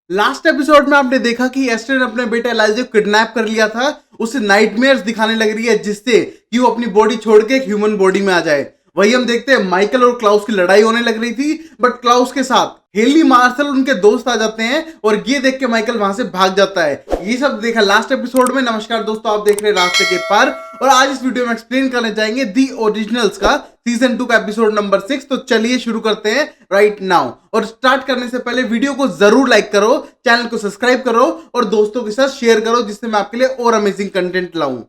Last episode में आपने देखा कि एस्टर ने अपने बेटे एलाइजा को किडनैप कर लिया था। उसे नाइटमेयर्स दिखाने लग रही है जिससे कि वो अपनी बॉडी छोड़ के एक ह्यूमन बॉडी में आ जाए। वही हम देखते हैं माइकल और क्लाउस की लड़ाई होने लग रही थी, बट क्लाउस के साथ हेली मार्शल उनके दोस्त आ जाते हैं और ये देख के माइकल वहां से भाग जाता है। ये सब देखा लास्ट एपिसोड में। नमस्कार दोस्तों, आप देख रहे हैं रास्ते के पार और आज इस वीडियो में एक्सप्लेन करने जाएंगे दी ओरिजिनल्स का सीजन 2 का एपिसोड नंबर 6। तो चलिए शुरू करते हैं राइट नाउ। और स्टार्ट करने से पहले वीडियो को जरूर लाइक करो, चैनल को सब्सक्राइब करो और दोस्तों के साथ शेयर करो जिससे मैं आपके लिए और अमेजिंग कंटेंट लाऊं।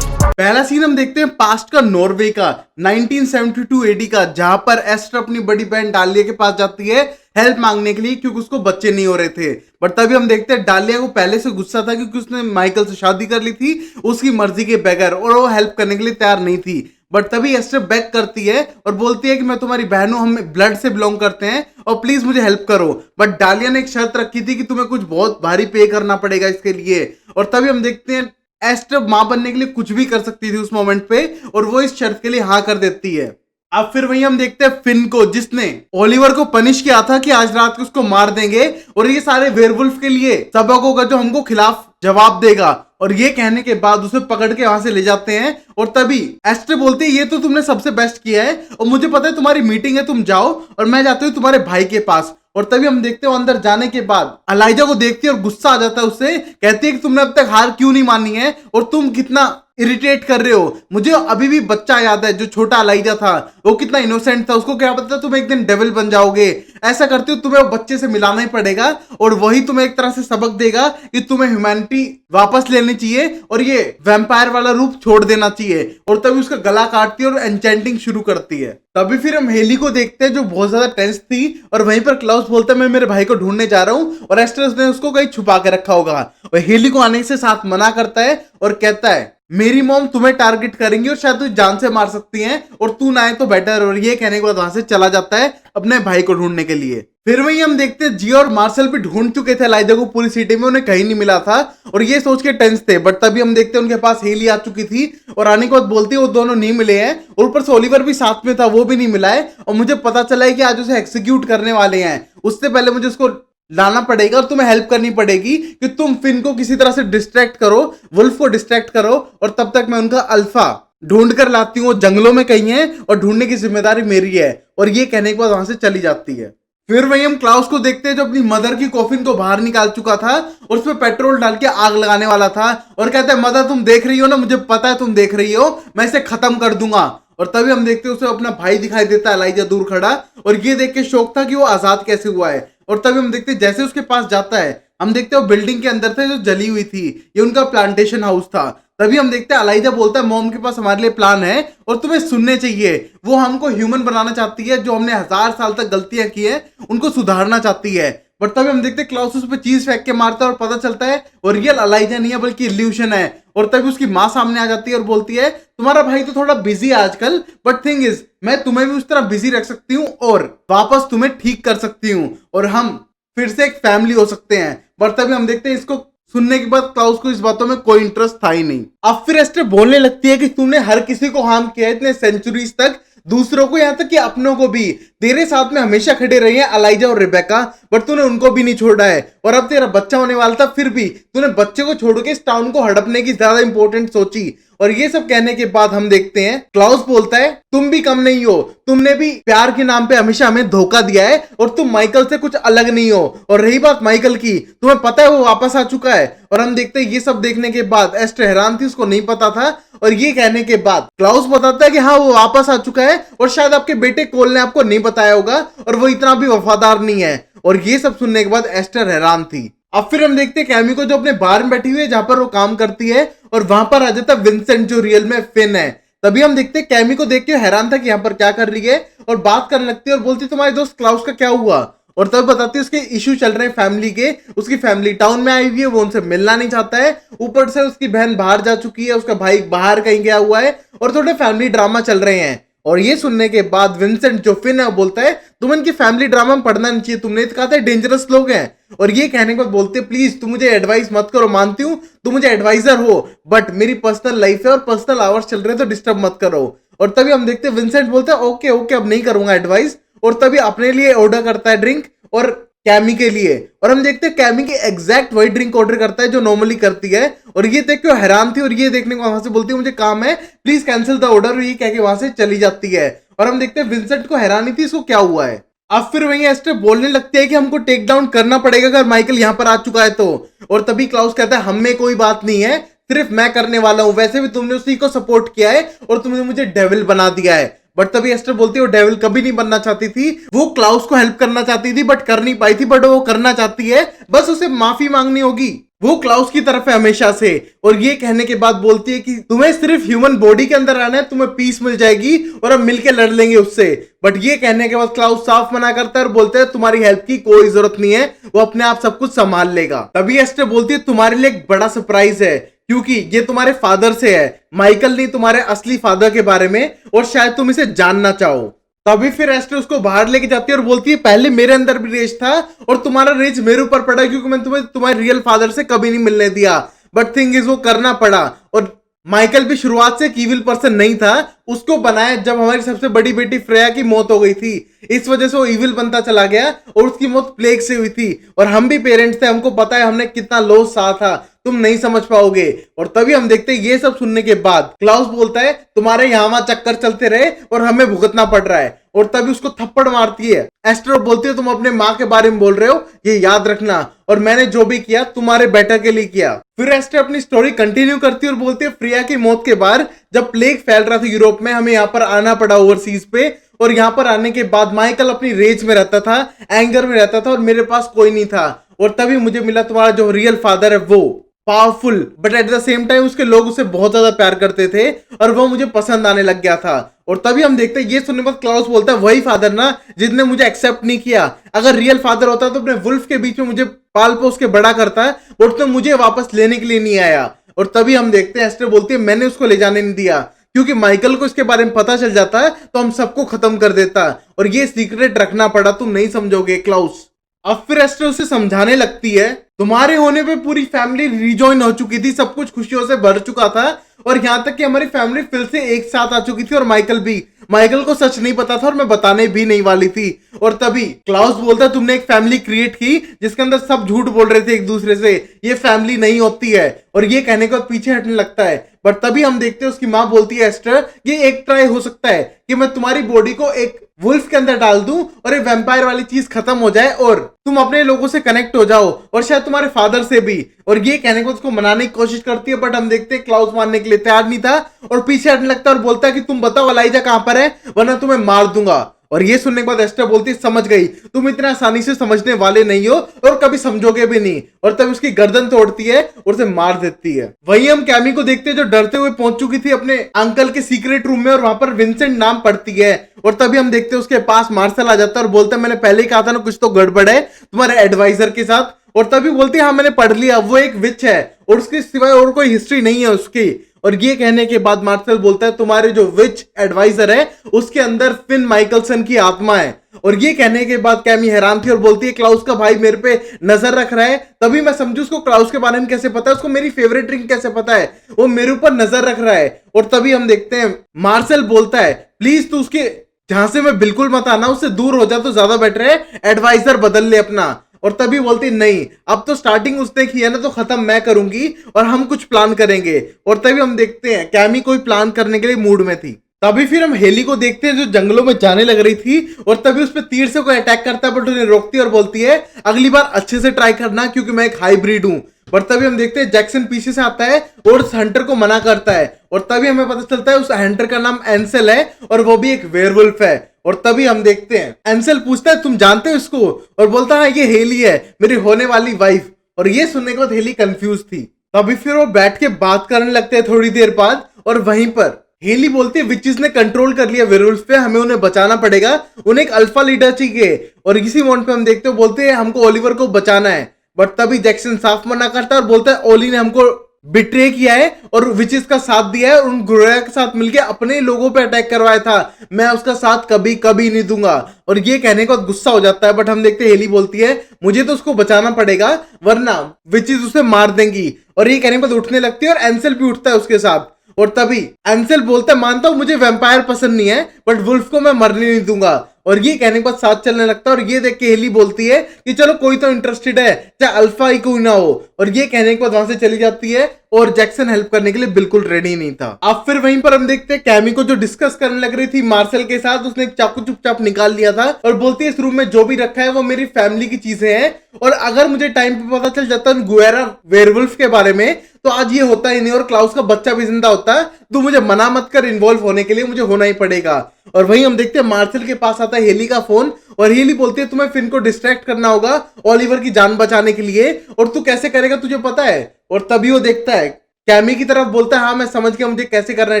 पहला सीन हम देखते हैं पास्ट का, नॉर्वे का 1972 एडी का, जहां पर एस्टर अपनी बड़ी बहन डालिया के पास जाती है हेल्प मांगने के लिए क्योंकि उसको बच्चे नहीं हो रहे थे। बट तभी हम देखते हैं डालिया को पहले से गुस्सा था क्योंकि उसने माइकल से शादी कर ली थी उसकी मर्जी के बगैर और वो हेल्प करने के लिए तैयार नहीं थी। बट तभी एस्टर बैक करती है और बोलती है कि मैं तुम्हारी बहन हूं, हम ब्लड से बिलोंग करते हैं और प्लीज मुझे हेल्प करो। बट डालिया ने एक शर्त रखी थी कि तुम्हें कुछ बहुत भारी पे करना पड़ेगा इसके लिए। और तभी हम देखते हैं एस्टर मां बनने के लिए कुछ भी कर सकती थी उस मोमेंट पे और वो इस शर्त के लिए हाँ कर देती है। अब फिर वही हम देखते हैं फिन को, जिसने ओलिवर को पनिश किया था कि आज रात को उसको मार देंगे और ये सारे वेयरवुल्फ के लिए सबक होगा जो हमको खिलाफ जवाब देगा। और ये कहने के बाद उसे पकड़ के वहां से ले जाते हैं और तभी एस्टर बोलती है ये तो तुमने सबसे बेस्ट किया है और मुझे पता है तुम्हारी मीटिंग है, तुम जाओ और मैं जाती हूँ तुम्हारे भाई के पास। और तभी हम देखते हो अंदर जाने के बाद एलाइजा को देखती है और गुस्सा आ जाता है उससे, कहती है कि तुमने अब तक हार क्यों नहीं मानी है और तुम कितना इरिटेट कर रहे हो। मुझे अभी भी बच्चा याद है जो छोटा एलाइजा था, वो कितना इनोसेंट था, उसको क्या पता था तुम एक दिन डेविल बन जाओगे। ऐसा करते हो तुम्हें वो बच्चे से मिलाना ही पड़ेगा और वही तुम्हें एक तरह से सबक देगा कि तुम्हें ह्यूमैनिटी वापस लेनी चाहिए और ये वैम्पायर वाला रूप छोड़ देना चाहिए। और तभी उसका गला काटती है और एन्चेंटिंग शुरू करती है। तभी फिर हम हेली को देखते हैं जो बहुत ज्यादा टेंस थी और वहीं पर क्लाउस बोलता है मैं मेरे भाई को ढूंढने जा रहा हूं और एस्टर ने उसको कहीं छुपा के रखा होगा। और हेली को आने से साथ मना करता है और कहता है मेरी मॉम तुम्हें टारगेट करेंगी और शायद तुझे जान से मार सकती हैं और तू ना आए तो बेटर। और ये कहने के बाद वहां से चला जाता है अपने भाई को ढूंढने के लिए। फिर वही हम देखते हैं जियो और मार्शल भी ढूंढ चुके थे एलाइजा को पूरी सिटी में, उन्हें कहीं नहीं मिला था और ये सोच के टेंस थे। बट तभी हम देखते हैं उनके पास हेली आ चुकी थी और आने के बाद बोलती है वो दोनों नहीं मिले हैं और ऊपर से ओलिवर भी साथ में था, वो भी नहीं मिला है और मुझे पता चला है कि आज उसे एक्सिक्यूट करने वाले हैं। उससे पहले मुझे उसको लाना पड़ेगा और तुम्हें हेल्प करनी पड़ेगी कि तुम फिन को किसी तरह से डिस्ट्रैक्ट करो, वुल्फ को डिस्ट्रैक्ट करो और तब तक मैं उनका अल्फा ढूंढ कर लाती हूँ, जंगलों में कहीं है और ढूंढने की जिम्मेदारी मेरी है। और ये कहने के बाद वहां से चली जाती है। फिर वही हम क्लाउस को देखते हैं जो अपनी मदर की कॉफिन को बाहर निकाल चुका था और उसमें पेट्रोल डाल के आग लगाने वाला था और कहता है मदर तुम देख रही हो ना, मुझे पता है तुम देख रही हो, मैं इसे खत्म कर दूंगा। और तभी हम देखते हैं उसे अपना भाई दिखाई देता है एलाइजा दूर खड़ा और ये देख के शौक था कि वो आजाद कैसे हुआ है। और तभी हम देखते हैं जैसे उसके पास जाता है हम देखते हैं वो बिल्डिंग के अंदर थे जो जली हुई थी, ये उनका प्लांटेशन हाउस था। तभी हम देखते हैं एलाइजा बोलता है मॉम के पास हमारे लिए प्लान है और तुम्हें सुनने चाहिए। वो हमको ह्यूमन बनाना चाहती है, जो हमने 1000 साल तक गलतियां की है उनको सुधारना चाहती है। बट तभी हम देखते हैं क्लाउस उस पर चीज फेंक के मारता है और पता चलता है वो रियल एलाइजा नहीं है बल्कि इल्यूशन है। और तभी उसकी माँ सामने आ जाती है और बोलती है तुम्हारा भाई तो थोड़ा बिजी है आजकल, बट थिंग इज मैं तुम्हें भी उस तरह बिजी रख सकती हूँ और वापस तुम्हें ठीक कर सकती हूँ और हम फिर से एक फैमिली हो सकते हैं। बट तभी हम देखते हैं इसको सुनने के बाद क्लाउस को इस बातों में कोई इंटरेस्ट था ही नहीं। अब फिर एस्टर बोलने लगती है कि तूने हर किसी को हार्म किया है इतने सेंचुरीज तक, दूसरों को, यहाँ तक कि अपनों को भी। तेरे साथ में हमेशा खड़े रही हैं एलाइजा और रिबेका, बट तूने उनको भी नहीं छोड़ा है। और अब तेरा बच्चा होने वाला था फिर भी तूने बच्चे को छोड़ के इस टाउन को हड़पने की ज्यादा इंपॉर्टेंट सोची। और ये सब कहने के बाद हम देखते हैं क्लाउस बोलता है तुम भी कम नहीं हो, तुमने भी प्यार के नाम पे हमेशा हमें धोखा दिया है और तुम माइकल से कुछ अलग नहीं हो। और रही बात माइकल की, तुम्हें पता है वो वापस आ चुका है। और हम देखते हैं ये सब देखने के बाद एस्टर हैरान थी, उसको नहीं पता था। और ये कहने के बाद क्लाउस बताता है कि हाँ वो वापस आ चुका है और शायद आपके बेटे कोल ने आपको नहीं बताया होगा और वो इतना भी वफादार नहीं है। और ये सब सुनने के बाद एस्टर हैरान थी। अब फिर हम देखते हैं कैमी को जो अपने बार में बैठी हुई है जहां पर वो काम करती है और वहां पर आ जाता है विंसेंट जो रियल में फिन है। तभी हम देखते हैं कैमी को देख के हैरान था कि यहाँ पर क्या कर रही है और बात करने लगती है और बोलती तुम्हारे दोस्त क्लाउस का क्या हुआ। और तब बताती है उसके इशू चल रहे हैं फैमिली के, उसकी फैमिली टाउन में आई हुई है, वो उनसे मिलना नहीं चाहता है, ऊपर से उसकी बहन बाहर जा चुकी है, उसका भाई बाहर कहीं गया हुआ है और थोड़े फैमिली ड्रामा चल रहे हैं। और ये सुनने के बाद विंसेंट जो फिन है वो बोलता है तुम इनकी फैमिली ड्रामा में पढ़ना नहीं चाहिए, तुमने तो कहा था डेंजरस लोग हैं। और ये कहने के बाद बोलते प्लीज तुम मुझे एडवाइस मत करो, मानती हूँ तुम मुझे एडवाइजर हो बट मेरी पर्सनल लाइफ है और पर्सनल आवर्स चल रहे हैं तो डिस्टर्ब मत करो। और तभी हम देखते हैं विंसेंट बोलता है ओके ओके अब नहीं करूंगा एडवाइस, और तभी अपने लिए ऑर्डर करता है ड्रिंक और कैमी के लिए, और हम देखते हैं कैमी की एग्जैक्ट वही ड्रिंक ऑर्डर करता है जो नॉर्मली करती है, और ये देख के वो हैरान थी और ये देखने को वहां से बोलती है मुझे काम है प्लीज कैंसिल द ऑर्डर, और ये कह के वहां से चली जाती है। और हम देखते हैं विंसेंट को हैरानी थी इसको क्या हुआ है। अब फिर वही एस्टर बोलने लगती है कि हमको टेक डाउन करना पड़ेगा अगर माइकल यहाँ पर आ चुका है तो, और तभी क्लाउस कहता है हम में कोई बात नहीं है, सिर्फ मैं करने वाला हूं, वैसे भी तुमने उसी को सपोर्ट किया है और तुमने मुझे डेविल बना दिया है। बट तभी एस्टर बोलती है वो डेविल कभी नहीं बनना चाहती थी, वो क्लाउस को हेल्प करना चाहती थी बट कर नहीं पाई थी, बट वो करना चाहती है, बस उसे माफी मांगनी होगी, वो क्लाउस की तरफ है हमेशा से। और ये कहने के बाद बोलती है कि तुम्हें सिर्फ ह्यूमन बॉडी के अंदर आना है, तुम्हें पीस मिल जाएगी और हम मिलके लड़ लेंगे उससे। बट ये कहने के बाद क्लाउस साफ मना करता है और बोलते हैं तुम्हारी हेल्प की कोई जरूरत नहीं है, वो अपने आप सब कुछ संभाल लेगा। तभी एस्टर बोलती है तुम्हारे लिए एक बड़ा सरप्राइज है, क्योंकि ये तुम्हारे फादर से है, माइकल नहीं तुम्हारे असली फादर के बारे में, और शायद तुम इसे जानना चाहो। तभी फिर एस्टर उसको बाहर लेके जाती है और बोलती है पहले मेरे अंदर भी रेज था और तुम्हारा रेज मेरे ऊपर पड़ा क्योंकि मैं तुम्हें तुम्हारे रियल फादर से कभी नहीं मिलने दिया, बट थिंग इज वो करना पड़ा। और माइकल भी शुरुआत से ईविल पर्सन नहीं था, उसको बनाया जब हमारी सबसे बड़ी बेटी फ्रेया की मौत हो गई थी, इस वजह से वो ईविल बनता चला गया और उसकी मौत प्लेग से हुई थी। और हम भी पेरेंट्स थे, हमको पता है हमने कितना लॉस सहा था, तुम नहीं समझ पाओगे। और तभी हम देखते हैं ये सब सुनने के बाद क्लाउस बोलता है तुम्हारे यहाँ वहां चक्कर चलते रहे और हमें भुगतना पड़ रहा है, और तभी उसको थप्पड़ मारती है। एस्टर बोलती है तुम अपने माँ के बारे में बोल रहे हो, ये याद रखना, और मैंने जो भी किया तुम्हारे बेटर के लिए किया। फिर एस्टर अपनी स्टोरी कंटिन्यू करती है और बोलती है फ्रिया की मौत के बाद जब प्लेग फैल रहा था यूरोप में, हमें यहाँ पर आना पड़ा ओवरसीज पे, और यहाँ पर आने के बाद माइकल अपनी रेज में रहता था, एंगर में रहता था और मेरे पास कोई नहीं था, और तभी मुझे मिला तुम्हारा जो रियल फादर है वो powerful, but at the same time उसके लोग उसे बहुत ज्यादा प्यार करते थे और वो मुझे पसंद आने लग गया था। और तभी हम देखते हैं ये सुनने के बाद क्लाउस बोलता है वही फादर ना जिसने मुझे एक्सेप्ट नहीं किया, अगर रियल फादर होता तो अपने वुल्फ के बीच में मुझे पाल पोस के बड़ा करता है, और तो मुझे वापस लेने के लिए नहीं आया। और तभी हम देखते हैं एस्टर बोलती है मैंने उसको ले जाने नहीं दिया, क्योंकि माइकल को इसके बारे में पता चल जाता है तो हम सबको खत्म कर देता, और ये सीक्रेट रखना पड़ा, तुम नहीं समझोगे क्लाउस। अब फिर एस्टर उसे समझाने लगती है तुम्हारे होने पे पूरी फैमिली रिजॉइन हो चुकी थी, सब कुछ खुशियों से भर चुका था, और यहाँ तक कि हमारी फैमिली फिर से एक साथ आ चुकी थी, और माइकल भी, माइकल को सच नहीं पता था और मैं बताने भी नहीं वाली थी। और तभी क्लाउस बोलता है तुमने एक फैमिली क्रिएट की जिसके अंदर सब झूठ बोल रहे थे एक दूसरे से, ये फैमिली नहीं होती है, और ये कहने के बाद पीछे हटने लगता है। बट तभी हम देखते हैं उसकी माँ बोलती है एस्टर ये एक ट्राई हो सकता है कि मैं तुम्हारी बॉडी को एक वुल्फ के अंदर डाल दूं और एक वैम्पायर वाली चीज खत्म हो जाए और तुम अपने लोगों से कनेक्ट हो जाओ, और शायद तुम्हारे फादर से भी। और ये कहने को उसको मनाने की कोशिश करती है, बट हम देखते हैं क्लाउस मानने के लिए तैयार नहीं था और पीछे हटने लगता है और बोलता है कि तुम बताओ अलाइजा कहां पर है वरना तुम्हें मार दूंगा। और ये सुनने के बाद एस्टर बोलती है समझ गई, तुम इतना आसानी से समझने वाले नहीं हो और कभी समझोगे भी नहीं। और तब उसकी गर्दन तोड़ती है और उसे मार देती है। वही हम कैमी को देखते हैं जो डरते हुए पहुंच चुकी थी अपने अंकल के सीक्रेट रूम में, और वहां पर विंसेंट नाम पढ़ती है। और तभी हम देखते हैं उसके पास मार्शल आ जाता है और बोलता है मैंने पहले ही कहा था ना कुछ तो गड़बड़ है तुम्हारे एडवाइजर के साथ। और तभी बोलती है हाँ मैंने पढ़ लिया, वो एक विच है और उसके सिवाय और कोई हिस्ट्री नहीं है उसकी। और ये कहने के बाद मार्शल बोलता है तुम्हारे जो विच एडवाइजर है उसके अंदर फिन माइकलसन की आत्मा है। और ये कहने के बाद कैमी हैरान थी और बोलती है क्लाउस का भाई मेरे पे नजर रख रहा है। तभी मैं समझू उसको क्लाउस के बारे में कैसे पता है, उसको मेरी फेवरेट ड्रिंक कैसे पता है, वो मेरे ऊपर नजर रख रहा है। और तभी हम देखते हैं मार्शल बोलता है प्लीज तू उसके जहां से मैं बिल्कुल मत आना, उससे दूर हो जा तो ज्यादा बेटर है, एडवाइजर बदल ले अपना। और तभी बोलती नहीं अब तो स्टार्टिंग उसने की है ना तो खत्म मैं करूंगी और हम कुछ प्लान करेंगे। और तभी हम देखते हैं कैमी कोई प्लान करने के लिए मूड में थी। तभी फिर हम हेली को देखते हैं जो जंगलों में जाने लग रही थी, और तभी उस पर तीर से कोई अटैक करता है बट उन्हें रोकती है और बोलती है अगली बार अच्छे से ट्राई करना क्योंकि मैं एक हाइब्रिड हूं। पर तभी हम देखते हैं जैक्सन पीछे से आता है और उस हंटर को मना करता है, और तभी हमें पता चलता है उस हंटर का नाम एंसेल है और वो भी एक वेयरवुल्फ है। और तभी हम देखते हैं एंसेल पूछता है तुम जानते हो इसको, और बोलता है ये हेली है मेरी होने वाली वाइफ। और ये सुनने के बाद हेली कंफ्यूज थी। तभी फिर वो बैठ के बात करने लगते हैं थोड़ी देर बाद, और वहीं पर हेली बोलती है विचेस ने कंट्रोल कर लिया वेयरवुल्फ पे, हमें उन्हें बचाना पड़ेगा, उन्हें एक अल्फा लीडर चाहिए। और इसी मोमेंट पे हम देखते हैं बोलते हैं हमको ओलिवर को बचाना है। बट तभी जैक्सन साफ मना करता है और बोलता है ओली ने हमको बिट्रे किया है और विचेस का साथ दिया है, उन गुरेया के साथ मिलके अपने लोगों पे अटैक करवाया था, मैं उसका साथ कभी कभी नहीं दूंगा। और ये कहने को गुस्सा हो जाता है, बट हम देखते हैं हेली बोलती है मुझे तो उसको बचाना पड़ेगा वरना विचेस उसे मार देंगी। और ये कहने के बाद उठने लगती है और एंसेल भी उठता है उसके साथ। और तभी एंसेल बोलता है मानता हूं मुझे वैम्पायर पसंद नहीं है बट वुल्फ को मैं मरने नहीं दूंगा। और ये कहने के बाद साथ चलने लगता है और ये देख के हेली बोलती है कि चलो कोई तो इंटरेस्टेड है, चाहे अल्फा ही कोई ना हो। और ये कहने के बाद वहां से चली जाती है और जैक्सन हेल्प करने के लिए बिल्कुल रेडी नहीं था। अब फिर वहीं पर हम देखते हैं कैमी को जो डिस्कस करने लग रही थी मार्शल के साथ, उसने एक चाकू चुपचाप निकाल लिया था और बोलती है इस रूम में जो भी रखा है वो मेरी फैमिली की चीजें हैं और अगर मुझे टाइम पे पता चल जाता गुएरा वेयरवुल्फ के बारे में तो आज ये होता ही नहीं और क्लाउस का बच्चा भी जिंदा होता है। तो मुझे मना मत कर, इन्वॉल्व होने के लिए मुझे होना ही पड़ेगा। और वहीं हम देखते हैं मार्शल के पास आता है हेली का फोन और हेली बोलती है तुम्हें फिन को डिस्ट्रैक्ट करना होगा ऑलिवर की जान बचाने के लिए और तू कैसे करेगा तुझे पता है। और तभी वो देखता है कैमी की तरफ, बोलता है हाँ मैं समझ गया मुझे कैसे करना है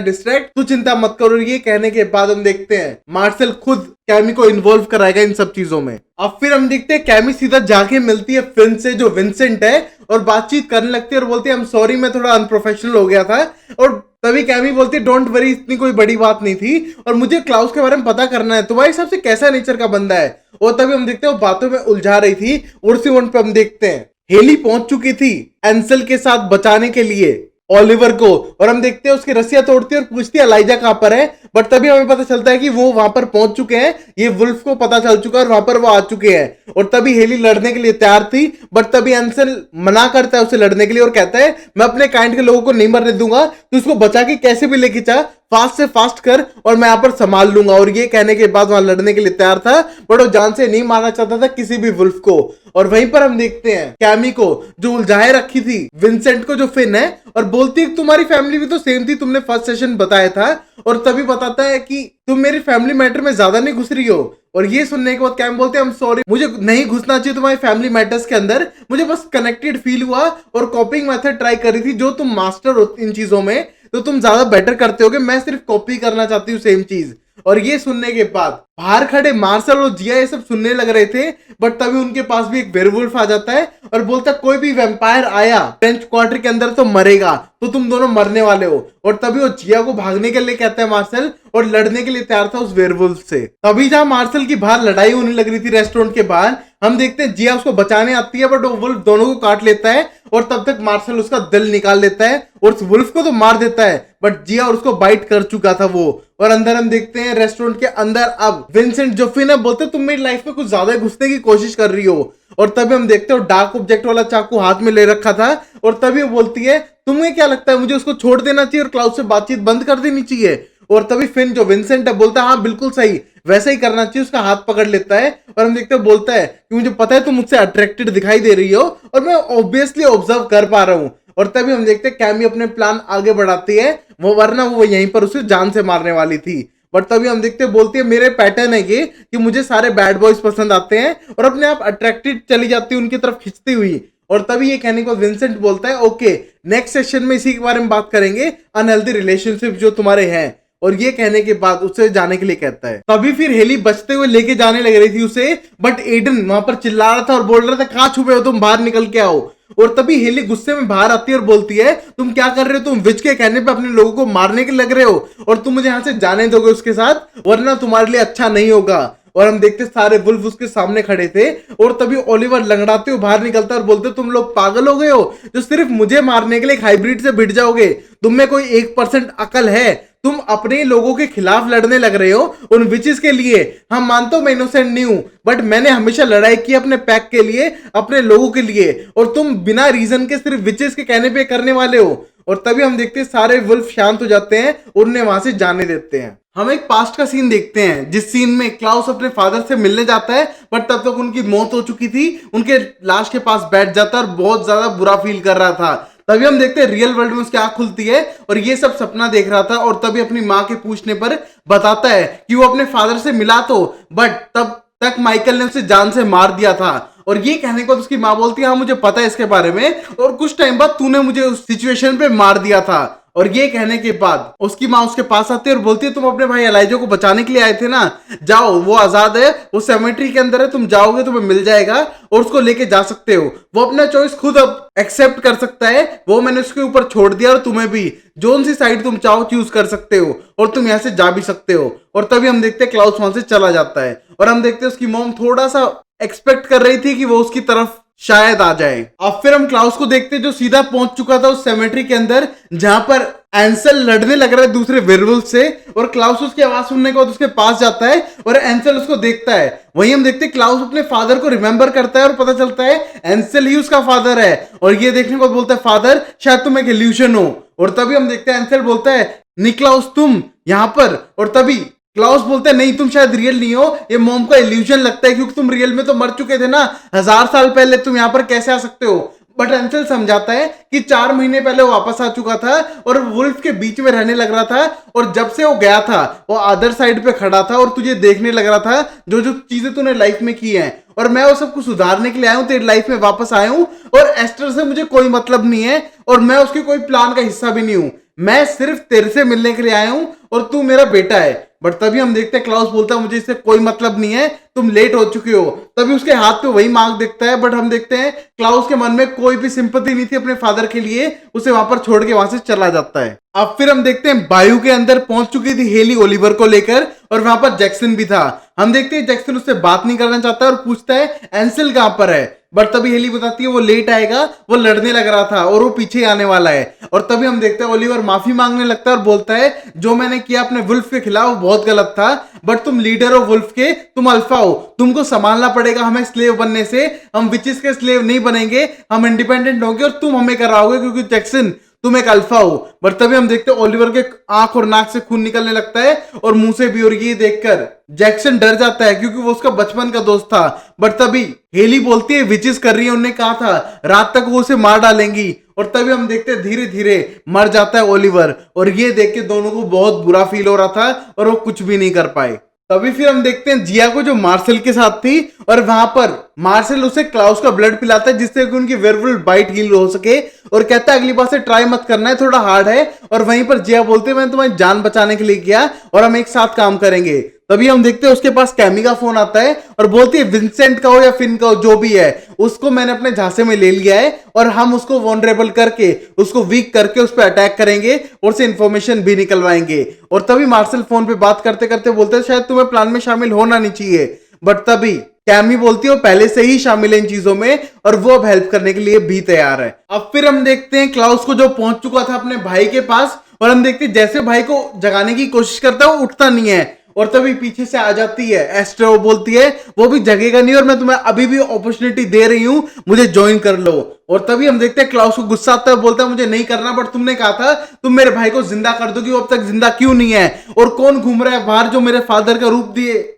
डिस्ट्रैक्ट, तू चिंता मत करो। ये कहने के बाद हम देखते हैं मार्शल खुद कैमी को इन्वॉल्व कराएगा इन सब चीजों में। अब फिर हम देखते हैं कैमी सीधा जाके मिलती है फिन से जो विंसेंट है और बातचीत करने लगती है और बोलती है आई एम सॉरी मैं थोड़ा अनप्रोफेशनल हो गया था। और तभी कैमी बोलती है डोंट वरी इतनी कोई बड़ी बात नहीं थी और मुझे क्लाउस के बारे में पता करना है तुम्हारे हिसाब से कैसा नेचर का बंदा है। और तभी हम देखते हैं वो बातों में उलझा रही थी। उसी वन पे हम देखते हैं हेली पहुंच चुकी थी एंसेल के साथ बचाने के लिए ओलिवर को और हम देखते हैं उसकी रस्सियां तोड़ती है और पूछती है एलाइजा कहां पर है। बट तभी हमें पता चलता है कि वो वहां पर पहुंच चुके हैं, ये वुल्फ को पता चल चुका है और वहां पर वो आ चुके हैं। और तभी हेली लड़ने के लिए तैयार थी बट तभी एंसेल मना करता है उसे लड़ने के लिए और कहता है मैं अपने काइंड के लोगों को नहीं मरने दूंगा, तो उसको बचा के कैसे भी लेके जा, फास्ट से फास्ट कर और मैं यहां पर संभाल लूंगा। और ये कहने के बाद वहां लड़ने के लिए तैयार था बट वो जान से नहीं मारना चाहता था किसी भी वुल्फ को। और वहीं पर हम देखते हैं कैमी को जो उलझाए रखी थी विंसेंट को जो फिन है और बोलती है तुम्हारी फैमिली भी तो सेम थी, तुमने फर्स्ट सेशन बताया था। और तभी बताता है कि तुम मेरी फैमिली मैटर में ज्यादा नहीं घुस रही हो। और ये सुनने के बाद कैम बोलते हैं आई एम सॉरी मुझे नहीं घुसना चाहिए तुम्हारी फैमिली मैटर्स के अंदर, मुझे बस कनेक्टेड फील हुआ और कॉपिंग मेथड ट्राई कर रही थी, जो तुम मास्टर हो इन चीजों में तो तुम ज्यादा बेटर करते होगे, मैं सिर्फ कॉपी करना चाहती हूँ सेम चीज। और ये सुनने के बाद बाहर खड़े मार्शल और जिया ये सब सुनने लग रहे थे बट तभी उनके पास भी एक वेयरवुल्फ आ जाता है और बोलता है कोई भी वैम्पायर आया फ्रेंच क्वार्टर के अंदर तो मरेगा, तो तुम दोनों मरने वाले हो। और तभी वो जिया को भागने के लिए कहता है मार्शल और लड़ने के लिए तैयार था उस वेयरवुल्फ से। तभी जहां मार्शल की बाहर लड़ाई होने लग रही थी रेस्टोरेंट के बाहर, हम देखते हैं जिया उसको बचाने आती है बट वो वुल्फ दोनों को काट लेता है और तब तक मार्शल उसका दिल निकाल लेता है और उस वुल्फ को तो मार देता है बट जिया और उसको बाइट कर चुका था वो। और अंदर हम देखते हैं रेस्टोरेंट के अंदर अब विंसेंट जो फिन है बोलते तुम मेरी लाइफ में कुछ ज्यादा घुसने की कोशिश कर रही हो। और तभी हम देखते हो डार्क ऑब्जेक्ट वाला चाकू हाथ में ले रखा था और तभी वो बोलती है तुम्हें क्या लगता है मुझे उसको छोड़ देना चाहिए और क्लाउड से बातचीत बंद कर देनी चाहिए। और तभी फिन जो विंसेंट है बोलता है हाँ बिल्कुल सही, वैसा ही करना चाहिए, उसका हाथ पकड़ लेता है। और हम देखते हैं बोलता है कि मुझे पता है तुम मुझसे अट्रैक्टेड दिखाई दे रही हो और मैं ऑब्वियसली ऑब्जर्व कर पा रहा हूँ। और तभी हम देखते हैं कैमी अपने प्लान आगे बढ़ाती है, वो वरना वो यहीं पर उसे जान से मारने वाली थी। बट तभी हम देखते हैं बोलती है मेरे पैटर्न है ये कि मुझे सारे बैड बॉयज पसंद आते हैं और अपने आप अट्रैक्टेड चली जाती है उनकी तरफ खिंचती हुई। और तभी ये कहने को विंसेंट बोलता है ओके नेक्स्ट सेशन में इसी के बारे में बात करेंगे, अनहेल्दी रिलेशनशिप जो तुम्हारे हैं। और ये कहने के बाद उसे जाने के लिए कहता है। तभी फिर हेली बचते हुए लेके जाने लग रही थी उसे बट एडन वहां पर चिल्ला रहा था और बोल रहा था कहां छुपे हो तुम, बाहर निकल के आओ। और तभी हेली गुस्से में बाहर आती है और बोलती है तुम क्या कर रहे हो, तुम विच के कहने पे अपने लोगों को मारने के लग रहे हो और तुम मुझे यहां से जाने दोगे उसके साथ वरना तुम्हारे लिए अच्छा नहीं होगा। और हम देखते सारे वुल्फ उसके सामने खड़े थे और तभी ओलिवर लंगड़ाते हुए बाहर निकलता है और बोलते तुम लोग पागल हो गए हो जो सिर्फ मुझे मारने के लिए एक हाइब्रिड से भिड़ जाओगे, तुम में कोई 1% अकल है, तुम अपने लोगों के खिलाफ लड़ने लग रहे हो उन विचेस के लिए। हम मानता हूं मैं इनोसेंट नहीं हूं बट मैंने हमेशा लड़ाई की अपने पैक के लिए, अपने लोगों के लिए, और तुम बिना रीजन के सिर्फ विचेस के कहने पे करने वाले हो। और तभी हम देखते हैं सारे वुल्फ शांत हो जाते हैं, उन्हें वहां से जाने देते हैं। हम एक पास्ट का सीन देखते हैं जिस सीन में क्लाउस अपने फादर से मिलने जाता है बट तब तक उनकी मौत हो चुकी थी, उनके लाश के पास बैठ जाता है और बहुत ज्यादा बुरा फील कर रहा था। तभी हम देखते हैं रियल वर्ल्ड में उसकी आंख खुलती है और ये सब सपना देख रहा था और तभी अपनी माँ के पूछने पर बताता है कि वो अपने फादर से मिला तो बट तब तक माइकल ने उसे जान से मार दिया था। और ये कहने को उसकी माँ बोलती है हाँ मुझे पता है इसके बारे में और कुछ टाइम बाद तूने मुझे उस सिचुएशन पे मार दिया था। और ये कहने के बाद उसकी माँ उसके पास आती है और बोलती है तुम अपने भाई एलाइजा को बचाने के लिए आए थे ना, जाओ वो आजाद है, वो सेमेट्री के अंदर है, तुम जाओगे तुम्हें मिल जाएगा और उसको लेके जा सकते हो, वो अपना चॉइस खुद अब एक्सेप्ट कर सकता है, वो मैंने उसके ऊपर छोड़ दिया और तुम्हें भी जोन सी साइड तुम चाहो चूज कर सकते हो और तुम यहाँ से जा भी सकते हो। और तभी हम देखते हैं क्लाउस वहां से चला जाता है और हम देखते हैं उसकी मॉम थोड़ा सा एक्सपेक्ट कर रही थी कि वो उसकी तरफ शायद आ जाए। अब फिर हम क्लाउस को देखते हैं जो सीधा पहुंच चुका था उस सेमेट्री के अंदर जहां पर एंसल लड़ने लग रहा है दूसरे वेयरवुल्फ से, और क्लाउस उसकी आवाज सुनने के बाद उसके पास जाता है और एंसल उसको देखता है। वहीं हम देखते हैं क्लाउस अपने फादर को रिमेंबर करता है और पता चलता है एंसल ही उसका फादर है, और ये देखने के बाद बोलता है फादर शायद तुम एक इल्यूशन हो। और तभी हम देखते हैं एंसल बोलता है निक्लाउस तुम यहां पर, और तभी क्लाउस बोलते हैं नहीं तुम शायद रियल नहीं हो, ये मॉम का इल्यूजन लगता है क्योंकि तुम रियल में तो मर चुके थे ना 1000 साल पहले, तुम यहां पर कैसे आ सकते हो। बट एंसल समझाता है कि 4 महीने पहले वो वापस आ चुका था और वुल्फ के बीच में रहने लग रहा था, और जब से वो गया था वो अदर साइड पे खड़ा था और तुझे देखने लग रहा था जो जो चीजें तूने लाइफ में की हैं, और मैं वो सब कुछ सुधारने के लिए आया हूं, तेरी लाइफ में वापस आया हूं, और एस्टर से मुझे कोई मतलब नहीं है और मैं उसके कोई प्लान का हिस्सा भी नहीं हूं, मैं सिर्फ तेरे से मिलने के लिए आया हूं और तू मेरा बेटा है। बट तभी हम देखते हैं क्लाउस बोलता है मुझे इससे कोई मतलब नहीं है, तुम लेट हो चुके हो। तभी उसके हाथ पे वही मार्क दिखता है, बट हम देखते हैं क्लाउस के मन में कोई भी सिंपैथी नहीं थी अपने फादर के लिए, उसे वहां पर छोड़ के वहां से चला जाता है। अब फिर हम देखते हैं बायू के अंदर पहुंच चुकी थी हेली ओलिवर को लेकर, और वहां पर जैक्सन भी था। हम देखते हैं जैक्सन उससे बात नहीं करना चाहता और पूछता है एंसल कहां पर है, बट तभी हेली बताती है वो लेट आएगा, वो लड़ने लग रहा था और वो पीछे आने वाला है। और तभी हम देखते हैं ओलिवर माफी मांगने लगता है और बोलता है जो मैंने किया अपने वुल्फ के खिलाफ बहुत गलत था, बट तुम लीडर हो वुल्फ के, तुम अल्फा हो, तुमको संभालना पड़ेगा हमें स्लेव बनने से, हम विचेस के स्लेव नहीं बनेंगे, हम इंडिपेंडेंट होंगे और तुम हमें कराओगे क्योंकि जैक्सन तुम एक अल्फा हो। बट तभी हम देखते हैं ओलिवर के आंख और नाक से खून निकलने लगता है और मुंह से भी, और ये देखकर जैक्सन डर जाता है क्योंकि वो उसका बचपन का दोस्त था। बट तभी हेली बोलती है विचेस कर रही है, उन्होंने कहा था रात तक वो उसे मार डालेंगी, और तभी हम देखते हैं धीरे धीरे मर जाता है ओलिवर, और ये देख के दोनों को बहुत बुरा फील हो रहा था और वो कुछ भी नहीं कर पाए। तभी फिर हम देखते हैं जिया को जो मार्शल के साथ थी, और वहां पर मार्शल उसे क्लाउस का ब्लड पिलाता है जिससे कि उनकी वेयरवुल्फ बाइट हील हो सके, और कहता है अगली बार से ट्राई मत करना है, थोड़ा हार्ड है। और वहीं पर जिया बोलते हैं मैंने तुम्हारी जान बचाने के लिए किया और हम एक साथ काम करेंगे। तभी हम देखते हैं उसके पास कैमी का फोन आता है और बोलती है विंसेंट का हो या फिन का हो जो भी है उसको मैंने अपने झांसे में ले लिया है, और हम उसको वनरेबल करके उसको वीक करके उस पर अटैक करेंगे और उसे इंफॉर्मेशन भी निकलवाएंगे। और तभी मार्शल फोन पे बात करते करते बोलते हैं शायद तुम्हें प्लान में शामिल होना नहीं चाहिए, बट तभी कैमी बोलती है वो पहले से ही शामिल है इन चीजों में और वो अब हेल्प करने के लिए भी तैयार है। अब फिर हम देखते हैं क्लाउस को जो पहुंच चुका था अपने भाई के पास, और हम देखते हैं जैसे भाई को जगाने की कोशिश करता है वो उठता नहीं है, और तभी पीछे से आ जाती है एस्टर, वो बोलती है वो भी जगेगा नहीं और मैं तुम्हें अभी भी अपॉर्चुनिटी दे रही हूं, मुझे ज्वाइन कर लो। और तभी हम देखते हैं क्लाउस को गुस्सा आता है, बोलता है मुझे नहीं करना, बट तुमने कहा था तुम मेरे भाई को जिंदा कर दोगी, वो अब तक जिंदा क्यों नहीं है, और कौन घूम रहा है बाहर जो मेरे फादर का रूप दिए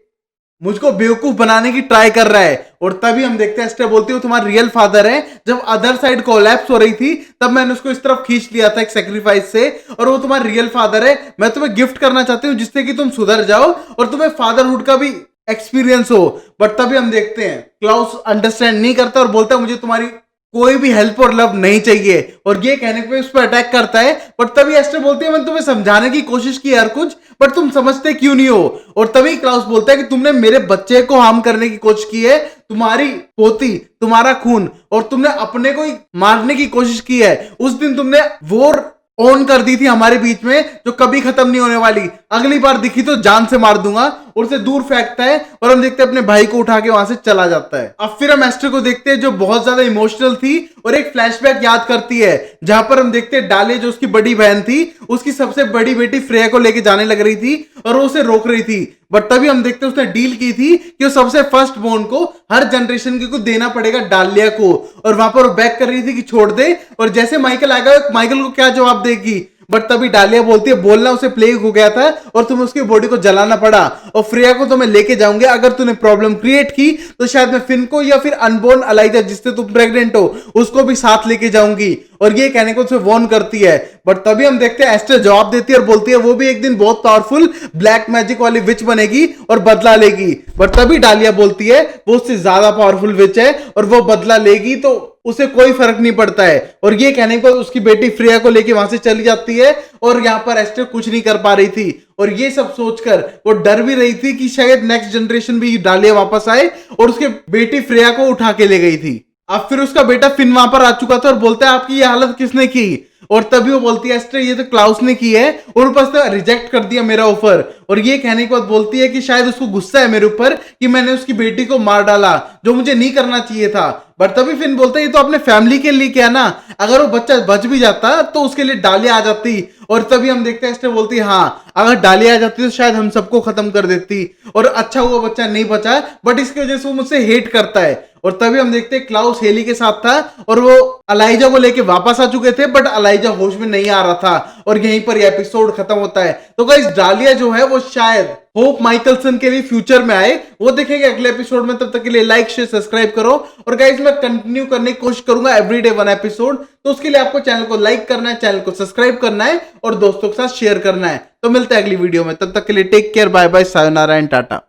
मुझको बेवकूफ बनाने की ट्राई कर रहा है। और तभी हम देखते हैं एस्टर बोलती है वो तुम्हारा रियल फादर है, जब अदर साइड कोलैप्स हो रही थी तब मैंने उसको इस तरफ खींच लिया था एक सेक्रीफाइस से, और वो तुम्हारा रियल फादर है, मैं तुम्हें गिफ्ट करना चाहती हूँ जिससे कि तुम सुधर जाओ और तुम्हें फादरहुड का भी एक्सपीरियंस हो। बट तभी हम देखते हैं क्लाउस अंडरस्टैंड नहीं करता और बोलता है मुझे तुम्हारी कोई भी हेल्प और लव नहीं चाहिए, और ये कहने पे उस पर अटैक करता है। बट तभी एस्टर बोलती है मैंने तुम्हें समझाने की कोशिश की यार कुछ, बट तुम समझते क्यों नहीं हो। और तभी क्लाउस बोलता है कि तुमने मेरे बच्चे को हार्म करने की कोशिश की है, तुम्हारी पोती, तुम्हारा खून, और तुमने अपने को ही मारने की कोशिश की है। उस दिन तुमने वॉर ऑन कर दी थी हमारे बीच में जो कभी खत्म नहीं होने वाली, अगली बार दिखी तो जान से मार दूंगा, और उसे दूर फेंकता है और हम देखते हैं अपने भाई को उठा के वहां से चला जाता है। अब फिर हम एस्टर को देखते हैं जो बहुत ज्यादा इमोशनल थी और एक फ्लैशबैक याद करती है जहां पर हम देखते हैं डाले जो उसकी बड़ी बहन थी उसकी सबसे बड़ी बेटी फ्रेया को लेके जाने लग रही थी और वो उसे रोक रही थी। बट तभी हम देखते हैं उसने डील की थी कि वो सबसे फर्स्ट बोर्न को हर जनरेशन के को देना पड़ेगा डालिया को, और वहां पर वो बैक कर रही थी कि छोड़ दे, और जैसे माइकल आएगा माइकल को क्या जवाब देगी। बट तभी डालिया बोलती है बोलना उसे प्लेग हो गया था और तुम्हें उसकी बॉडी को जलाना पड़ा, और फ्रेया को तो मैं लेके जाऊंगी, अगर तूने प्रॉब्लम क्रिएट की तो शायद मैं फिन को या फिर अनबोर्न अलाइजा जिससे तुम प्रेग्नेंट हो उसको भी साथ लेके जाऊंगी, और ये कहने को उसे वॉर्न करती है। बट तभी हम देखते हैं एस्टर जवाब देती है और बोलती है वो भी एक दिन बहुत पावरफुल ब्लैक मैजिक वाली विच बनेगी और बदला लेगी। बट तभी डालिया बोलती है वो उससे ज्यादा पावरफुल विच है और वो बदला लेगी तो उसे कोई फर्क नहीं पड़ता है, और ये कहने को उसकी बेटी फ्रेया को लेके वहां से चली जाती है, और यहां पर एस्टर कुछ नहीं कर पा रही थी, और ये सब सोचकर वो डर भी रही थी कि शायद नेक्स्ट जनरेशन भी डालिया वापस आए, और उसके बेटी फ्रेया को उठा के ले गई थी। अब फिर उसका बेटा फिन वहां पर आ चुका था और बोलता है आपकी ये हालत किसने की, और तभी वो बोलती है एस्टर ये तो क्लाउस ने की है, और ऊपर से रिजेक्ट कर दिया मेरा ऑफर, और ये कहने के बाद बोलती है कि शायद उसको गुस्सा है मेरे ऊपर कि मैंने उसकी बेटी को मार डाला जो मुझे नहीं करना चाहिए था। बट तभी फिन बोलता है ये तो अपने फैमिली के लिए किया ना, अगर वो बच्चा बच भी जाता तो उसके लिए डालिया आ जाती। और तभी हम देखते हैं एस्टर बोलती है हाँ अगर डालिया आ जाती तो शायद हम सबको खत्म कर देती, और अच्छा हुआ बच्चा नहीं बचा, बट इसकी वजह से वो मुझसे हेट करता है। और तभी हम देखते हैं क्लाउस हेली के साथ था और वो अलाइजा को लेके वापस आ चुके थे, बट अलाइजा होश में नहीं आ रहा था, और यहीं पर ये एपिसोड खत्म होता है। तो गाइस डालिया जो है वो शायद होप माइकलसन के लिए फ्यूचर में आए, वो देखेंगे अगले एपिसोड में। तब तक के लिए लाइक शेयर सब्सक्राइब करो, और गाइस मैं कंटिन्यू करने की कोशिश करूंगा एवरीडे 1 एपिसोड, तो उसके लिए आपको चैनल को लाइक करना है, चैनल को सब्सक्राइब करना है और दोस्तों के साथ शेयर करना है। तो मिलते हैं अगली वीडियो में, तब तक के लिए take care, bye bye, sayonara and tata.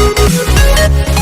We'll be right back.